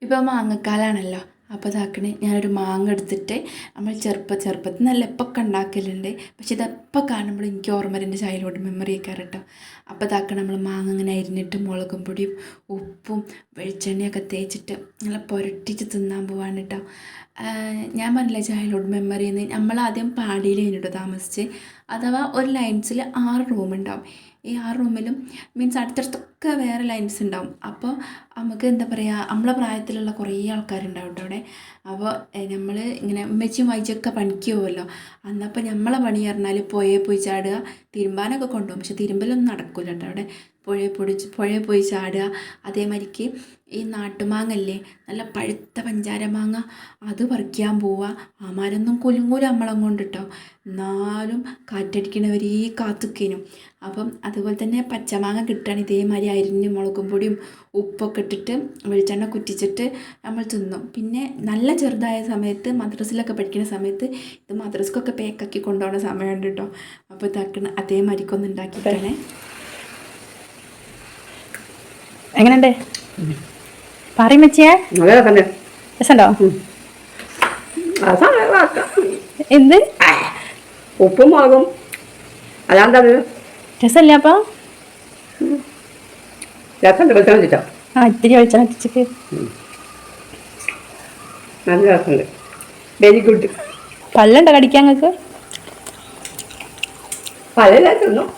ഇപ്പോൾ മാങ്ങക്കാലാണല്ലോ. അപ്പോൾ ഇതാക്കണേ, ഞാനൊരു മാങ്ങ എടുത്തിട്ട് നമ്മൾ ചെറുപ്പത്തിൽ നല്ല എപ്പൊക്കെ ഉണ്ടാക്കലുണ്ട്. പക്ഷെ ഇതെപ്പോൾ കാണുമ്പോൾ എനിക്ക് ഓർമ്മ വരും, എൻ്റെ ചൈൽഡ്ഹുഡ് മെമ്മറി ഒക്കെ കേട്ടോ. അപ്പോൾ ഇതാക്കണം, നമ്മൾ മാങ്ങ ഇങ്ങനെ അരിഞ്ഞിട്ട് മുളകും പൊടിയും ഉപ്പും വെളിച്ചെണ്ണയൊക്കെ തേച്ചിട്ട് നല്ല പുരട്ടിച്ച് തിന്നാൻ പോവാണ് കേട്ടോ. ഞാൻ പറഞ്ഞില്ലേ ചൈൽഡ്ഹുഡ് മെമ്മറി എന്ന്. നമ്മളാദ്യം പാടിയിലായിരുന്നു കേട്ടോ താമസിച്ച്. അഥവാ ഒരു ലൈൻസിൽ 6 റൂമുണ്ടാവും. ഈ 6 റൂമിലും മീൻസ് അടുത്തടുത്തൊക്കെ വേറെ ലൈൻസ് ഉണ്ടാവും. അപ്പോൾ നമുക്ക് എന്താ പറയുക, നമ്മളെ പ്രായത്തിലുള്ള കുറേ ആൾക്കാരുണ്ടാവും കേട്ടോ അവിടെ. അപ്പോൾ നമ്മൾ ഇങ്ങനെ ഉമ്മച്ചിയും വായിച്ചൊക്കെ പണിക്ക് പോകുമല്ലോ. അന്നപ്പോൾ നമ്മളെ പണി പറഞ്ഞാൽ പുഴയിൽ പോയി ചാടുക, തിരുമ്പാനൊക്കെ കൊണ്ടുപോകും. പക്ഷെ തിരുമ്പലൊന്നും നടക്കില്ല കേട്ടോ അവിടെ. പുഴയിൽ പോയി ചാടുക. അതേമാതിരിക്ക് ഈ നാട്ടുമാങ്ങല്ലേ, നല്ല പഴുത്ത പഞ്ചാര മാങ്ങ, അത് പറിക്കാൻ പോവുക. ആമാരൊന്നും കുലുങ്ങൂല നമ്മളെ കൊണ്ട് കേട്ടോ. എന്നാലും കാറ്റടിക്കണവരെ കാത്തുക്കേനും. അപ്പം അതുപോലെ തന്നെ പച്ചമാങ്ങ കിട്ടുകയാണ് ഇതേമാതിരി അരിഞ്ഞ് മുളകും പൊടിയും ഉപ്പൊക്കെ ഇട്ടിട്ട് വെളിച്ചെണ്ണ കുറ്റിച്ചിട്ട് നമ്മൾ തിന്നും. പിന്നെ നല്ല ചെറുതായ സമയത്ത് മദ്രസിലൊക്കെ പഠിക്കുന്ന സമയത്ത് ഇത് മദ്രസക്കൊക്കെ പേക്കാക്കി കൊണ്ടുപോകുന്ന സമയമുണ്ട് കേട്ടോ. അപ്പോൾ ഇതാക്കണ അതേമാതിരിക്കൊന്ന് ഉണ്ടാക്കിയിട്ടാണ്. എങ്ങനെയുണ്ട് പറയും വെച്ചേ? രസമുണ്ടോ? എന്ത് ഉപ്പും മുളകും അല്ലാണ്ടത് രസമല്ല? അപ്പോൾ രസമുണ്ട്. വെളിച്ചെണ്ണ വെച്ചിട്ടോ? ആ, ഇത്തിരി വെളിച്ചെണ്ണ വെച്ചിട്ട് നല്ല രസമുണ്ട്. Very good. പല്ലുണ്ടോ കടിക്കാൻ നിങ്ങൾക്ക്? പല രസമൊന്നും